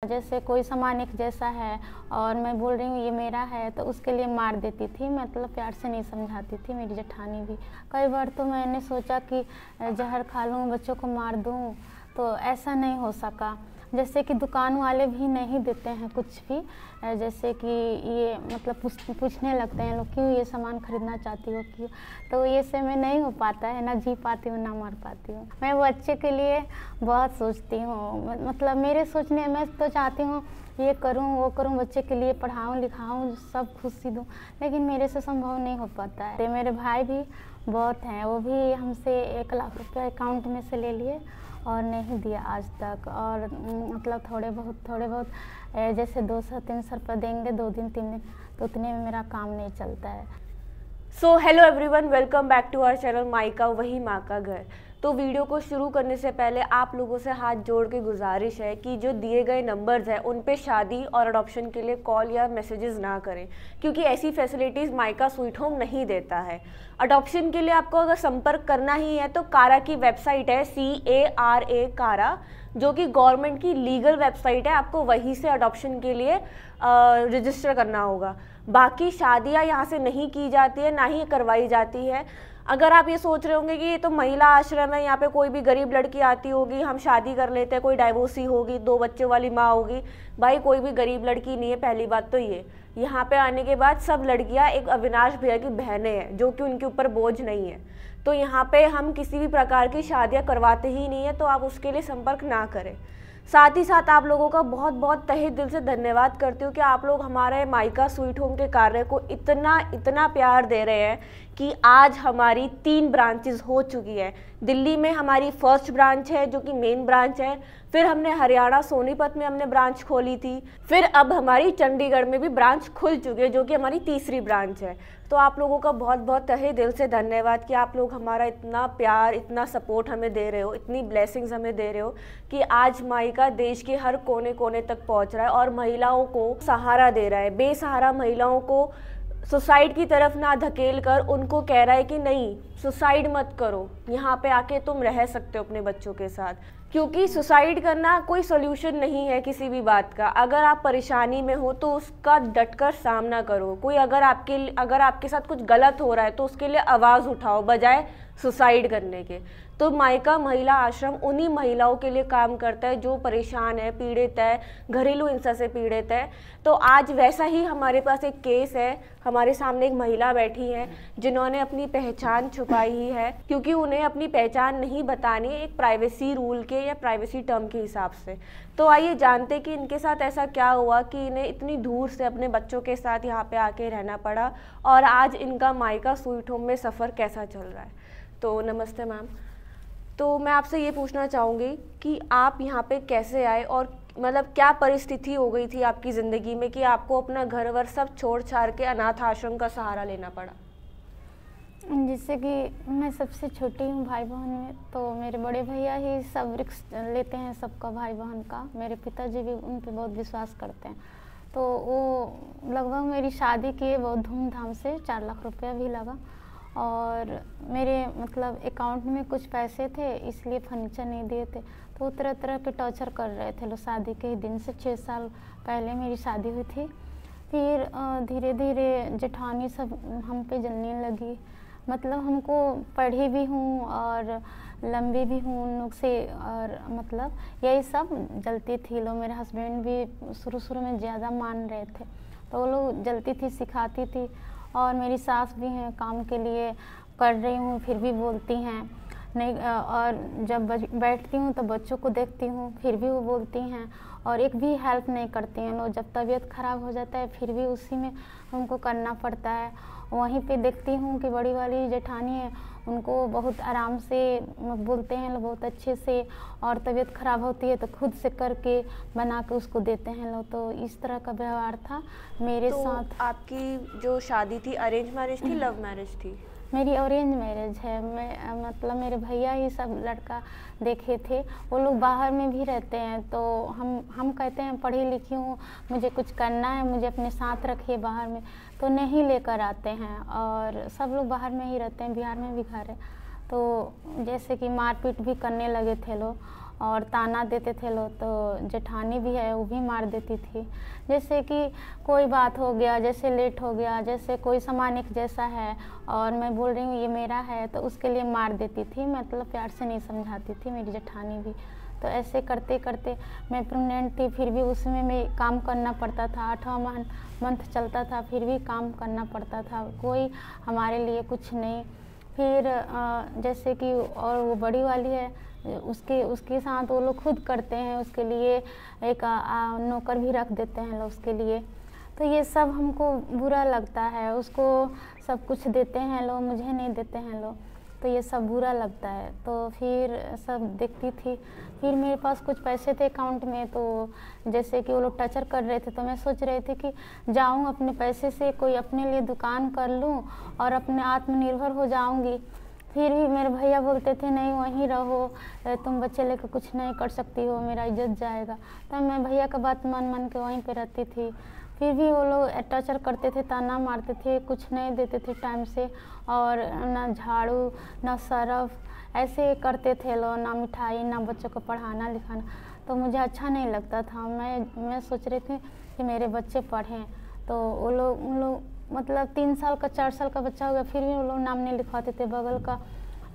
जैसे कोई सामान एक जैसा है और मैं बोल रही हूँ ये मेरा है तो उसके लिए मार देती थी, मतलब प्यार से नहीं समझाती थी मेरी जेठानी भी। कई बार तो मैंने सोचा कि जहर खा लूँ, बच्चों को मार दूँ, तो ऐसा नहीं हो सका। जैसे कि दुकान वाले भी नहीं देते हैं कुछ भी, जैसे कि ये मतलब पूछने लगते हैं लोग क्यों ये सामान खरीदना चाहती हो, क्यों, तो ये से मैं नहीं हो पाता है, ना जी पाती हूँ ना मर पाती हूँ। मैं बच्चे के लिए बहुत सोचती हूँ, मतलब मेरे सोचने मैं तो चाहती हूँ ये करूँ वो करूँ, बच्चे के लिए पढ़ाऊँ लिखाऊँ, सब खुशी दूँ, लेकिन मेरे से संभव नहीं हो पाता है। मेरे भाई भी बहुत हैं, वो भी हमसे 1 लाख रुपया अकाउंट में से ले लिए और नहीं दिया आज तक। और मतलब थोड़े बहुत जैसे 200-300 रुपये देंगे 2 दिन 3 दिन, तो उतने में मेरा काम नहीं चलता है। So hello everyone, welcome back to our channel मायका वही माँ का घर। तो वीडियो को शुरू करने से पहले आप लोगों से हाथ जोड़ के गुजारिश है कि जो दिए गए नंबर्स हैं उन पे शादी और अडॉप्शन के लिए कॉल या मैसेजेस ना करें, क्योंकि ऐसी फैसिलिटीज़ मायका स्वीट होम नहीं देता है। अडॉप्शन के लिए आपको अगर संपर्क करना ही है तो कारा की वेबसाइट है CARA कारा, जो कि गवर्नमेंट की लीगल वेबसाइट है। आपको वहीं से अडॉप्शन के लिए रजिस्टर करना होगा। बाकी शादियाँ यहाँ से नहीं की जाती है, ना ही करवाई जाती है। अगर आप ये सोच रहे होंगे कि ये तो महिला आश्रम है, यहाँ पे कोई भी गरीब लड़की आती होगी, हम शादी कर लेते हैं, कोई डाइवोर्सी होगी, 2 बच्चों वाली माँ होगी, भाई कोई भी गरीब लड़की नहीं है। पहली बात तो ये, यहाँ पे आने के बाद सब लड़कियाँ एक अविनाश भैया की बहनें हैं, जो कि उनके ऊपर बोझ नहीं है। तो यहाँ पे हम किसी भी प्रकार की शादियाँ करवाते ही नहीं है, तो आप उसके लिए संपर्क ना करें। साथ ही साथ आप लोगों का बहुत बहुत तहे दिल से धन्यवाद करती हूँ कि आप लोग हमारे मायका स्वीट होम के कार्य को इतना प्यार दे रहे हैं कि आज हमारी 3 ब्रांचेस हो चुकी है। दिल्ली में हमारी फर्स्ट ब्रांच है, जो कि मेन ब्रांच है। फिर हमने हरियाणा सोनीपत में हमने ब्रांच खोली थी। फिर अब हमारी चंडीगढ़ में भी ब्रांच खुल चुकी है, जो कि हमारी तीसरी ब्रांच है। तो आप लोगों का बहुत बहुत तहे दिल से धन्यवाद कि आप लोग हमारा इतना प्यार, इतना सपोर्ट हमें दे रहे हो, इतनी ब्लेसिंग्स हमें दे रहे हो कि आज मायका देश के हर कोने कोने तक पहुंच रहा है और महिलाओं को सहारा दे रहा है। बेसहारा महिलाओं को सुसाइड की तरफ ना धकेल कर उनको कह रहा है कि नहीं, सुसाइड मत करो, यहाँ पे आके तुम रह सकते हो अपने बच्चों के साथ। क्योंकि सुसाइड करना कोई सोल्यूशन नहीं है किसी भी बात का। अगर आप परेशानी में हो तो उसका डटकर सामना करो। कोई अगर आपके साथ कुछ गलत हो रहा है तो उसके लिए आवाज़ उठाओ, बजाय सुसाइड करने के। तो मायका महिला आश्रम उन्हीं महिलाओं के लिए काम करता है जो परेशान है, पीड़ित है, घरेलू हिंसा से पीड़ित है। तो आज वैसा ही हमारे पास एक केस है। हमारे सामने एक महिला बैठी है जिन्होंने अपनी पहचान छुपाई ही है, क्योंकि उन्हें अपनी पहचान नहीं बतानी, एक प्राइवेसी रूल के या प्राइवेसी टर्म के हिसाब से। तो आइए जानते कि इनके साथ ऐसा क्या हुआ कि इन्हें इतनी दूर से अपने बच्चों के साथ यहाँ पे आके रहना पड़ा और आज इनका मायका स्वीट होम में सफ़र कैसा चल रहा है। तो नमस्ते मैम। तो मैं आपसे ये पूछना चाहूँगी कि आप यहाँ पे कैसे आए और मतलब क्या परिस्थिति हो गई थी आपकी ज़िंदगी में कि आपको अपना घर वर सब छोड़ छाड़ के अनाथ आश्रम का सहारा लेना पड़ा। जैसे कि मैं सबसे छोटी हूँ भाई बहन में, तो मेरे बड़े भैया ही सब रिस्क लेते हैं सबका, भाई बहन का। मेरे पिताजी भी उन पर बहुत विश्वास करते हैं, तो वो लगभग मेरी शादी किए बहुत धूमधाम से, 4 लाख रुपया भी लगा। और मेरे मतलब अकाउंट में कुछ पैसे थे, इसलिए फर्नीचर नहीं दिए थे, तो वो तरह तरह के टॉर्चर कर रहे थे लोग। शादी के ही दिन से 6 साल पहले मेरी शादी हुई थी। फिर धीरे धीरे जेठानी सब हम पे जलने लगी, मतलब हमको पढ़ी भी हूँ और लंबी भी हूँ उन लोग से, और मतलब यही सब जलती थी लोग। मेरे हस्बैंड भी शुरू में ज़्यादा मान रहे थे, तो वो लोग जलती थी, सिखाती थी। और मेरी सास भी हैं, काम के लिए पढ़ रही हूँ फिर भी बोलती हैं नहीं। और जब बैठती हूँ तो बच्चों को देखती हूँ, फिर भी वो बोलती हैं और एक भी हेल्प नहीं करती हैं लोग। जब तबीयत ख़राब हो जाता है फिर भी उसी में हमको करना पड़ता है। वहीं पे देखती हूँ कि बड़ी वाली जेठानी है, उनको बहुत आराम से बोलते हैं लोग, बहुत अच्छे से, और तबीयत ख़राब होती है तो खुद से करके बना के उसको देते हैं लोग। तो इस तरह का व्यवहार था मेरे साथ। आपकी जो शादी थी अरेंज मैरिज थी, लव मैरिज थी? मेरी अरेंज मैरिज है। मैं मतलब मेरे भैया ही सब लड़का देखे थे, वो लोग बाहर में भी रहते हैं, तो हम कहते हैं पढ़ी लिखी हूँ, मुझे कुछ करना है, मुझे अपने साथ रखिए बाहर में, तो नहीं लेकर आते हैं। और सब लोग बाहर में ही रहते हैं, बिहार में भी घर है। तो जैसे कि मारपीट भी करने लगे थे लोग, और ताना देते थे लोग। तो जेठानी भी है वो भी मार देती थी। जैसे कि कोई बात हो गया, जैसे लेट हो गया, जैसे कोई सामान एक जैसा है और मैं बोल रही हूँ ये मेरा है, तो उसके लिए मार देती थी। मतलब प्यार से नहीं समझाती थी मेरी जेठानी भी। तो ऐसे करते करते मैं प्रेग्नेंट थी, फिर भी उसमें मैं काम करना पड़ता था। 8वां मंथ चलता था, फिर भी काम करना पड़ता था, कोई हमारे लिए कुछ नहीं। फिर जैसे कि और वो बड़ी वाली है, उसके साथ वो लोग खुद करते हैं, उसके लिए एक नौकर भी रख देते हैं लोग उसके लिए। तो ये सब हमको बुरा लगता है। उसको सब कुछ देते हैं लोग, मुझे नहीं देते हैं लोग, तो ये सब बुरा लगता है। तो फिर सब देखती थी। फिर मेरे पास कुछ पैसे थे अकाउंट में, तो जैसे कि वो लोग टॉर्चर कर रहे थे, तो मैं सोच रही थी कि जाऊं अपने पैसे से कोई अपने लिए दुकान कर लूं और अपने आत्मनिर्भर हो जाऊंगी। फिर भी मेरे भैया बोलते थे नहीं वहीं रहो, तुम बच्चे लेकर कुछ नहीं कर सकती हो, मेरा इज्जत जाएगा। तो मैं भैया का बात मान के वहीं पे रहती थी। फिर भी वो लोग टॉर्चर करते थे, ताना मारते थे, कुछ नहीं देते थे टाइम से, और ना झाड़ू ना सरफ, ऐसे करते थे लोग, ना मिठाई, ना बच्चों को पढ़ाना लिखाना। तो मुझे अच्छा नहीं लगता था। मैं सोच रही थी कि मेरे बच्चे पढ़ें। तो उन लोग मतलब 3 साल का 4 साल का बच्चा हो गया, फिर भी वो लोग नाम नहीं लिखवाते थे। बगल का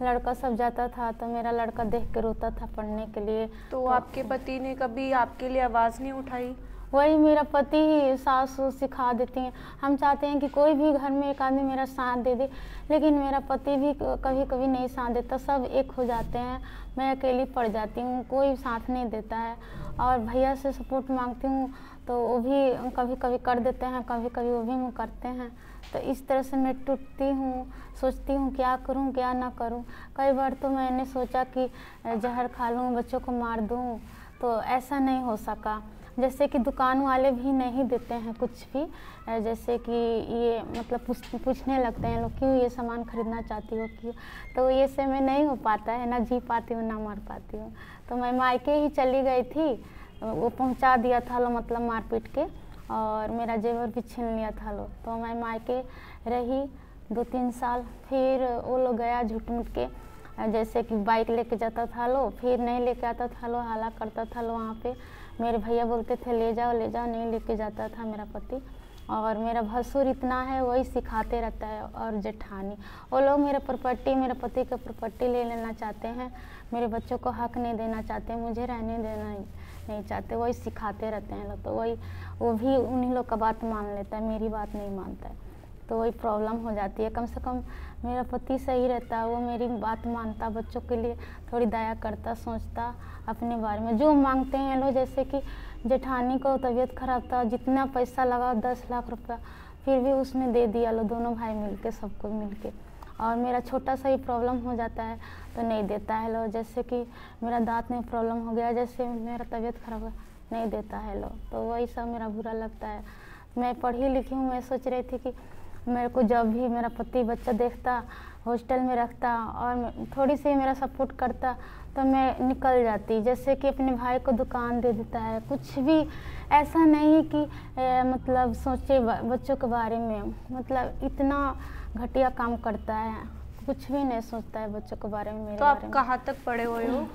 लड़का सब जाता था, तो मेरा लड़का देख के रोता था पढ़ने के लिए। तो आपके पति ने कभी आपके लिए आवाज़ नहीं उठाई? वही मेरा पति ही सास सिखा देती हैं। हम चाहते हैं कि कोई भी घर में एक आदमी मेरा साथ दे दे, लेकिन मेरा पति भी कभी कभी नहीं साथ देता। सब एक हो जाते हैं, मैं अकेली पड़ जाती हूँ, कोई साथ नहीं देता है। और भैया से सपोर्ट मांगती हूँ तो वो भी कभी कभी कर देते हैं, कभी कभी वो भी करते हैं। तो इस तरह से मैं टूटती हूँ, सोचती हूँ क्या करूँ क्या ना करूँ। कई बार तो मैंने सोचा कि जहर खा लूँ, बच्चों को मार दूँ, तो ऐसा नहीं हो सका। जैसे कि दुकान वाले भी नहीं देते हैं कुछ भी, जैसे कि ये मतलब पूछने लगते हैं लोग क्यों ये सामान खरीदना चाहती हो, क्यों। तो ये से मैं नहीं हो पाता है, ना जी पाती हूँ ना मर पाती हूँ। तो मैं मायके ही चली गई थी, वो पहुंचा दिया था लो, मतलब मार पीट के, और मेरा जेवर भी छीन लिया था लो। तो मैं मायके रही 2-3 साल। फिर वो लोग गया झूठ मूठ के, जैसे कि बाइक लेके जाता था लो, फिर नहीं लेके आता था लो, हाला करता था लो। वहाँ पे मेरे भैया बोलते थे ले जाओ, नहीं लेके जाता था मेरा पति। और मेरा भसुर इतना है, वही सिखाते रहता है। और जेठानी, वो लोग मेरे मेरे पति का प्रॉपर्टी ले लेना चाहते हैं, मेरे बच्चों को हक नहीं देना चाहते, मुझे रहने देना नहीं चाहते, वही सिखाते रहते हैं लोग। तो वो भी उन्हीं लोग का बात मान लेता है, मेरी बात नहीं मानता है। तो वही प्रॉब्लम हो जाती है। कम से कम मेरा पति सही रहता है, वो मेरी बात मानता, बच्चों के लिए थोड़ी दया करता, सोचता अपने बारे में, जो मांगते हैं लोग। जैसे कि जेठानी को तबीयत खराब था, जितना पैसा लगा 10 लाख रुपया, फिर भी उसने दे दिया लो, दोनों भाई मिलके, सबको मिलके। और मेरा छोटा सा ही प्रॉब्लम हो जाता है तो नहीं देता है लो। जैसे कि मेरा दांत में प्रॉब्लम हो गया, जैसे मेरा तबीयत खराब हुआ, नहीं देता है लो। तो वही सब मेरा बुरा लगता है। मैं पढ़ी लिखी हूँ, मैं सोच रही थी कि मेरे को जब भी मेरा पति बच्चा देखता, हॉस्टल में रखता और थोड़ी सी मेरा सपोर्ट करता, तो मैं निकल जाती। जैसे कि अपने भाई को दुकान दे देता है, कुछ भी ऐसा नहीं कि मतलब सोचे बच्चों के बारे में, मतलब इतना घटिया काम करता है, कुछ भी नहीं सोचता है बच्चों के बारे में, मेरे तो बारे आप कहाँ तक पढ़े हुए हो?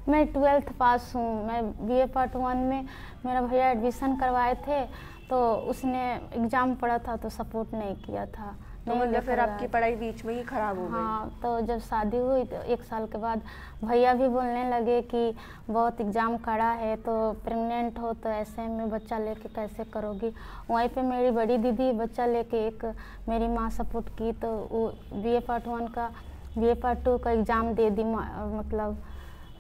मैं 12th पास हूँ। मैं BA पार्ट 1 में मेरा भैया एडमिशन करवाए थे, तो उसने एग्ज़ाम पढ़ा था तो सपोर्ट नहीं किया था। तो मतलब फिर आपकी पढ़ाई बीच में ही खराब हो गई? हाँ, तो जब शादी हुई तो 1 साल के बाद भैया भी बोलने लगे कि बहुत एग्ज़ाम कड़ा है, तो प्रेग्नेंट हो तो ऐसे में बच्चा लेके कैसे करोगी। वहीं पे मेरी बड़ी दीदी बच्चा लेके एक मेरी माँ सपोर्ट की, तो वो BA पार्ट 1 का BA पार्ट 2 का एग्ज़ाम दे दी, मतलब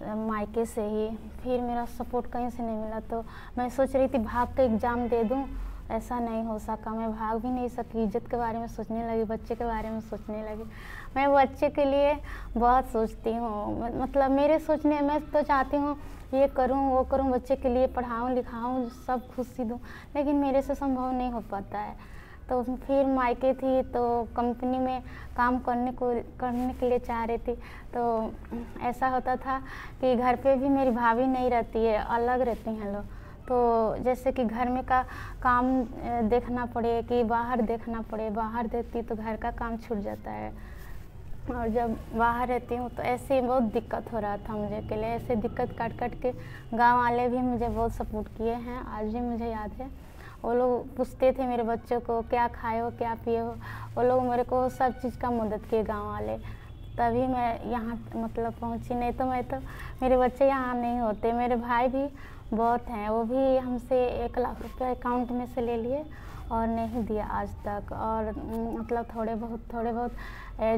मायके से ही। फिर मेरा सपोर्ट कहीं से नहीं मिला, तो मैं सोच रही थी भाग के एग्ज़ाम दे दूं, ऐसा नहीं हो सका। मैं भाग भी नहीं सकी, इज्जत के बारे में सोचने लगी, बच्चे के बारे में सोचने लगी। मैं बच्चे के लिए बहुत सोचती हूँ, मतलब मेरे सोचने, मैं तो चाहती हूँ ये करूँ वो करूँ, बच्चे के लिए पढ़ाऊँ लिखाऊँ, सब खुशी दूँ, लेकिन मेरे से संभव नहीं हो पाता है। तो फिर मायके थी तो कंपनी में काम करने के लिए चाह रही थी। तो ऐसा होता था कि घर पे भी मेरी भाभी नहीं रहती है, अलग रहती हैं लोग। तो जैसे कि घर में का काम देखना पड़े कि बाहर देखना पड़े, बाहर देखती तो घर का काम छूट जाता है। और जब बाहर रहती हूँ तो ऐसे बहुत दिक्कत हो रहा था मुझे अकेले, ऐसे दिक्कत काट काट के गांव वाले भी मुझे बहुत सपोर्ट किए हैं। आज भी मुझे याद है, वो लोग पूछते थे मेरे बच्चों को क्या खाए हो क्या पिए हो, वो लोग मेरे को सब चीज़ का मदद किए गांव वाले, तभी मैं यहाँ मतलब पहुँची। नहीं तो मैं तो मेरे बच्चे यहाँ नहीं होते। मेरे भाई भी बहुत हैं, वो भी हमसे 1 लाख रुपये अकाउंट में से ले लिए और नहीं दिया आज तक। और मतलब थोड़े बहुत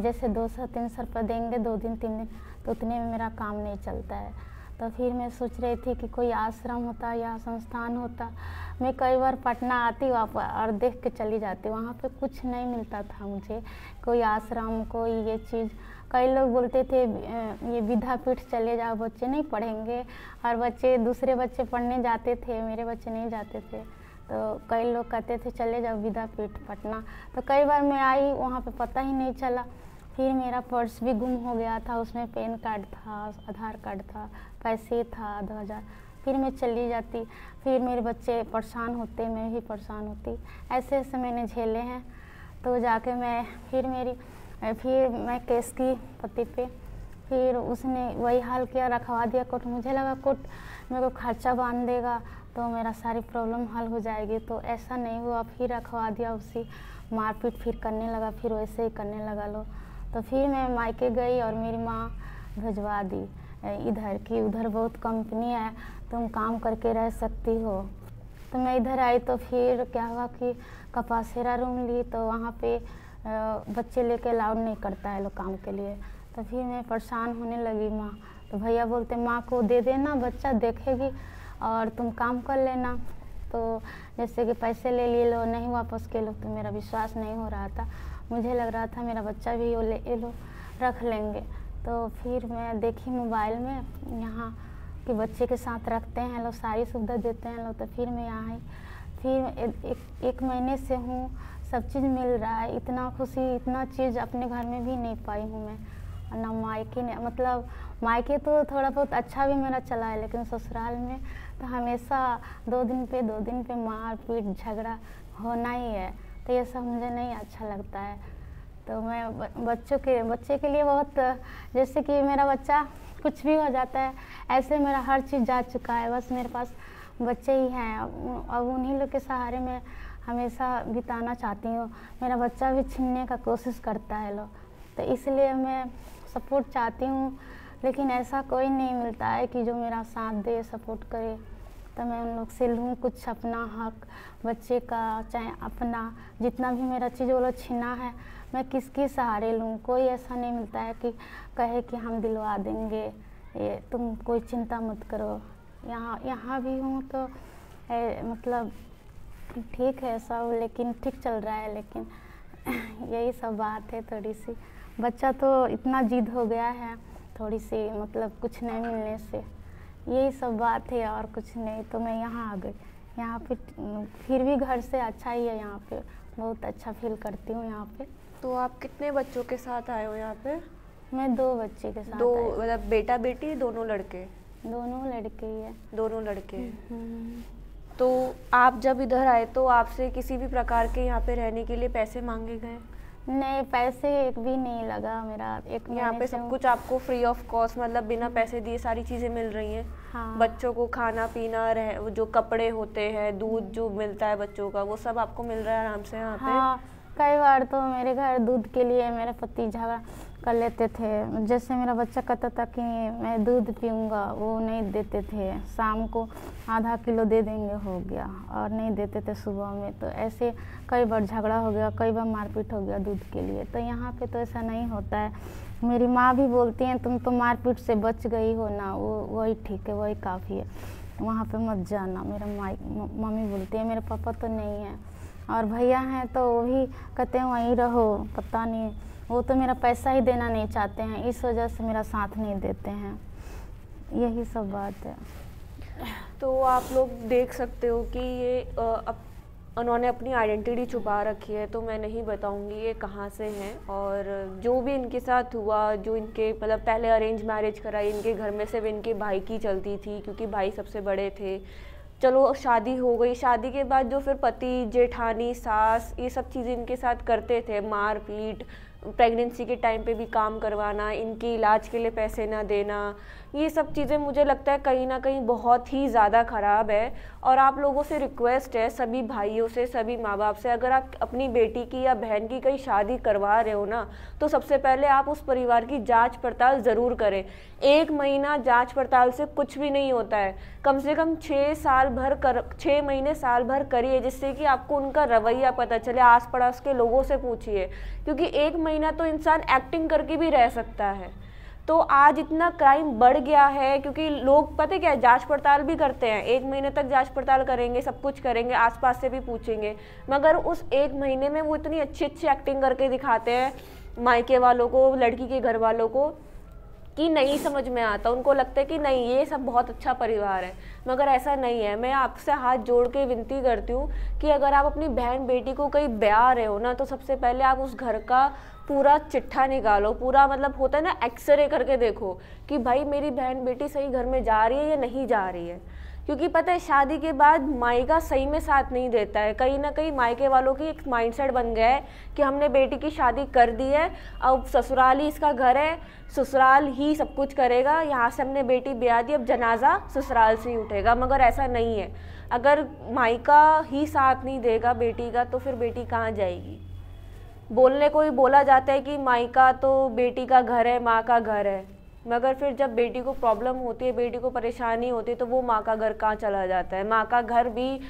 जैसे 200-300 रुपये देंगे 2 दिन 3 दिन, तो उतने में मेरा काम नहीं चलता है। तो फिर मैं सोच रही थी कि कोई आश्रम होता या संस्थान होता। मैं कई बार पटना आती वहाँ पर और देख के चली जाती, वहाँ पे कुछ नहीं मिलता था मुझे, कोई आश्रम कोई ये चीज़। कई लोग बोलते थे ये विद्यापीठ चले जाओ, बच्चे नहीं पढ़ेंगे, और बच्चे दूसरे बच्चे पढ़ने जाते थे, मेरे बच्चे नहीं जाते थे। तो कई लोग कहते थे चले जाओ विद्यापीठ पटना। तो कई बार मैं आई वहाँ पे पता ही नहीं चला। फिर मेरा पर्स भी गुम हो गया था, उसमें पैन कार्ड था, आधार कार्ड था, पैसे था 2000। फिर मैं चली जाती, फिर मेरे बच्चे परेशान होते, मैं भी परेशान होती। ऐसे ऐसे मैंने झेले हैं। तो जाके मैं फिर मैं केस की पति पे, फिर उसने वही हाल किया, रखवा दिया कोर्ट। मुझे लगा कोर्ट मेरे को खर्चा बांध देगा तो मेरा सारी प्रॉब्लम हल हो जाएगी, तो ऐसा नहीं हुआ। फिर रखवा दिया, उसी मारपीट फिर करने लगा, फिर वैसे ही करने लगा लो। तो फिर मैं मायके गई और मेरी माँ भिजवा दी इधर की, उधर बहुत कंपनी है, तुम काम करके रह सकती हो। तो मैं इधर आई तो फिर क्या हुआ कि कपासेरा रूम ली, तो वहाँ पे बच्चे लेके अलाउड नहीं करता है लोग काम के लिए। तो फिर मैं परेशान होने लगी माँ, तो भैया बोलते माँ को दे देना, बच्चा देखेगी और तुम काम कर लेना। तो जैसे कि पैसे ले लिए लो, नहीं वापस के लो, तो मेरा विश्वास नहीं हो रहा था। मुझे लग रहा था मेरा बच्चा भी वो ले लो रख लेंगे। तो फिर मैं देखी मोबाइल में यहाँ कि बच्चे के साथ रखते हैं लोग, सारी सुविधा देते हैं लोग। तो फिर मैं यहाँ आई, फिर एक महीने से हूँ, सब चीज़ मिल रहा है। इतना खुशी, इतना चीज़ अपने घर में भी नहीं पाई हूँ मैं। और ना मायके ने, मतलब मायके तो थोड़ा बहुत अच्छा भी मेरा चला है, लेकिन ससुराल में तो हमेशा 2 दिन पे मार पीट झगड़ा होना ही है। तो ये सब मुझे नहीं अच्छा लगता है। तो मैं बच्चे के लिए बहुत, जैसे कि मेरा बच्चा कुछ भी हो जाता है, ऐसे मेरा हर चीज़ जा चुका है। बस मेरे पास बच्चे ही हैं, अब उन्हीं लोग के सहारे मैं हमेशा बिताना चाहती हूँ। मेरा बच्चा भी छीनने का कोशिश करता है लोग, तो इसलिए मैं सपोर्ट चाहती हूँ, लेकिन ऐसा कोई नहीं मिलता है कि जो मेरा साथ दे, सपोर्ट करे। तो मैं उन लोग से लूँ कुछ अपना हक, बच्चे का चाहे अपना, जितना भी मेरा चीज़ वो लोग छीना है, मैं किसके सहारे लूँ। कोई ऐसा नहीं मिलता है कि कहे कि हम दिलवा देंगे, ये तुम कोई चिंता मत करो। यहाँ भी हूँ तो मतलब ठीक है सब, लेकिन ठीक चल रहा है। लेकिन यही सब बात है थोड़ी सी। बच्चा तो इतना जिद हो गया है थोड़ी सी, मतलब कुछ नहीं मिलने से, यही सब बात है और कुछ नहीं। तो मैं यहाँ आ गई। यहाँ पे फिर भी घर से अच्छा ही है, यहाँ पे बहुत अच्छा फील करती हूँ यहाँ पे। तो आप कितने बच्चों के साथ आए हो यहाँ पे? मैं 2 बच्चे के साथ। 2 मतलब बेटा बेटी दोनों लड़के? दोनों लड़के ही है। दोनों लड़के। तो आप जब इधर आए तो आपसे किसी भी प्रकार के यहाँ पे रहने के लिए पैसे मांगे गए? नहीं, पैसे एक भी नहीं लगा मेरा। एक यहाँ पे सब कुछ आपको फ्री ऑफ कॉस्ट, मतलब बिना पैसे दिए सारी चीज़ें मिल रही हैं? हाँ। बच्चों को खाना पीना, जो कपड़े होते हैं, दूध जो मिलता है बच्चों का, वो सब आपको मिल रहा है आराम से यहाँ पे? हाँ, कई बार तो मेरे घर दूध के लिए मेरे पति झगड़ा कर लेते थे। जैसे मेरा बच्चा कहता था कि मैं दूध पीऊँगा, वो नहीं देते थे। शाम को आधा किलो दे देंगे हो गया, और नहीं देते थे सुबह में। तो ऐसे कई बार झगड़ा हो गया, कई बार मारपीट हो गया दूध के लिए। तो यहाँ पे तो ऐसा नहीं होता है। मेरी माँ भी बोलती हैं तुम तो मारपीट से बच गई हो ना, वही ठीक है, वही काफ़ी है, वहाँ पे मत जाना। मेरा मम्मी बोलती है, मेरे पापा तो नहीं है, और भैया हैं तो वो भी कहते हैं वहीं रहो। पता नहीं, वो तो मेरा पैसा ही देना नहीं चाहते हैं, इस वजह से मेरा साथ नहीं देते हैं। यही सब बात है। तो आप लोग देख सकते हो कि ये उन्होंने अपनी आइडेंटिटी छुपा रखी है, तो मैं नहीं बताऊंगी ये कहाँ से हैं। और जो भी इनके साथ हुआ, जो इनके मतलब पहले अरेंज मैरिज कराई, इनके घर में सिर्फ इनके भाई की चलती थी क्योंकि भाई सबसे बड़े थे। चलो शादी हो गई, शादी के बाद जो फिर पति जेठानी सास ये सब चीज़ें इनके साथ करते थे, मार पीट, प्रेगनेंसी के टाइम पे भी काम करवाना, इनके इलाज के लिए पैसे ना देना, ये सब चीज़ें मुझे लगता है कहीं ना कहीं बहुत ही ज़्यादा ख़राब है। और आप लोगों से रिक्वेस्ट है, सभी भाइयों से, सभी माँ बाप से, अगर आप अपनी बेटी की या बहन की कहीं शादी करवा रहे हो ना, तो सबसे पहले आप उस परिवार की जांच पड़ताल ज़रूर करें। 1 महीना जांच पड़ताल से कुछ भी नहीं होता है, कम से कम 6 महीने साल भर करिए, जिससे कि आपको उनका रवैया पता चले। आस पड़ोस के लोगों से पूछिए, क्योंकि 1 महीना तो इंसान एक्टिंग करके भी रह सकता है। तो आज इतना क्राइम बढ़ गया है क्योंकि लोग पता क्या है, जांच पड़ताल भी करते हैं, 1 महीने तक जांच पड़ताल करेंगे, सब कुछ करेंगे, आसपास से भी पूछेंगे, मगर उस 1 महीने में वो इतनी अच्छी अच्छी एक्टिंग करके दिखाते हैं मायके वालों को, लड़की के घर वालों को, कि नहीं समझ में आता। उनको लगता है कि नहीं ये सब बहुत अच्छा परिवार है, मगर ऐसा नहीं है। मैं आपसे हाथ जोड़ के विनती करती हूँ कि अगर आप अपनी बहन बेटी को कहीं ब्याह रहे हो ना, तो सबसे पहले आप उस घर का पूरा चिट्ठा निकालो, पूरा मतलब होता है ना, एक्सरे करके देखो कि भाई मेरी बहन बेटी सही घर में जा रही है या नहीं जा रही है। क्योंकि पता है शादी के बाद मायका सही में साथ नहीं देता है। कहीं ना कहीं मायके वालों की एक माइंडसेट बन गया है कि हमने बेटी की शादी कर दी है, अब ससुराल ही इसका घर है, ससुराल ही सब कुछ करेगा, यहाँ से हमने बेटी ब्याह दी, अब जनाजा ससुराल से ही उठेगा। मगर ऐसा नहीं है, अगर मायका ही साथ नहीं देगा बेटी का, तो फिर बेटी कहाँ जाएगी। बोलने को ही बोला जाता है कि मायका तो बेटी का घर है, माँ का घर है, मगर फिर जब बेटी को प्रॉब्लम होती है, बेटी को परेशानी होती है, तो वो माँ का घर कहाँ चला जाता है, माँ का घर भी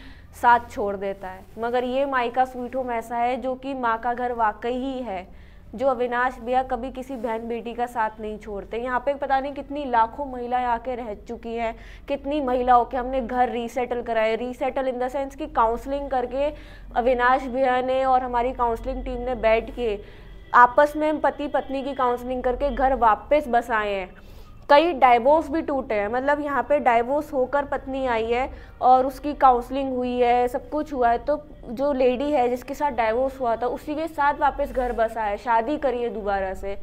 साथ छोड़ देता है। मगर ये मायका स्वीट होम ऐसा है जो कि माँ का घर वाकई ही है, जो अविनाश भैया कभी किसी बहन बेटी का साथ नहीं छोड़ते। यहाँ पे पता नहीं कितनी लाखों महिलाएं आके रह चुकी हैं, कितनी महिलाओं के हमने घर रीसेटल कराए, रीसेटल इन द सेंस की काउंसलिंग करके अविनाश भैया ने और हमारी काउंसलिंग टीम ने बैठ के आपस में पति पत्नी की काउंसलिंग करके घर वापस बसाए हैं। कई डाइवोर्स भी टूटे हैं, मतलब यहाँ पे डाइवोर्स होकर पत्नी आई है और उसकी काउंसलिंग हुई है, सब कुछ हुआ है, तो जो लेडी है जिसके साथ डाइवोर्स हुआ था उसी के साथ वापस घर बसा है, शादी करी है दोबारा से।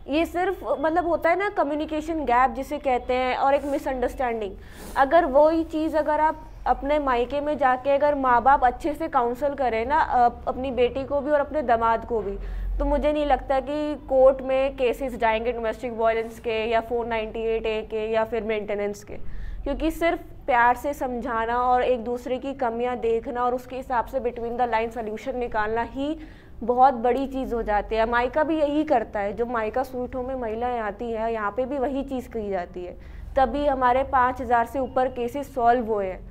ये सिर्फ मतलब होता है ना कम्युनिकेशन गैप जिसे कहते हैं, और एक मिसअंडरस्टैंडिंग। अगर वही चीज़ अगर आप अपने मायके में जाके अगर माँ बाप अच्छे से काउंसल करें ना अपनी बेटी को भी और अपने दामाद को भी, तो मुझे नहीं लगता कि कोर्ट में केसेस जाएंगे डोमेस्टिक वायलेंस के या 498A के या फिर मेंटेनेंस के। क्योंकि सिर्फ प्यार से समझाना और एक दूसरे की कमियां देखना और उसके हिसाब से बिटवीन द लाइन सोल्यूशन निकालना ही बहुत बड़ी चीज़ हो जाती है। मायका भी यही करता है, जो मायका स्वीट होम में महिलाएं आती हैं यहाँ पे भी वही चीज़ की जाती है, तभी हमारे 5000 से ऊपर केसेस सॉल्व हुए हैं।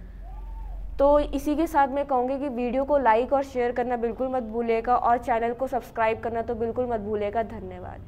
तो इसी के साथ मैं कहूँगी कि वीडियो को लाइक और शेयर करना बिल्कुल मत भूलिएगा और चैनल को सब्सक्राइब करना तो बिल्कुल मत भूलिएगा। धन्यवाद।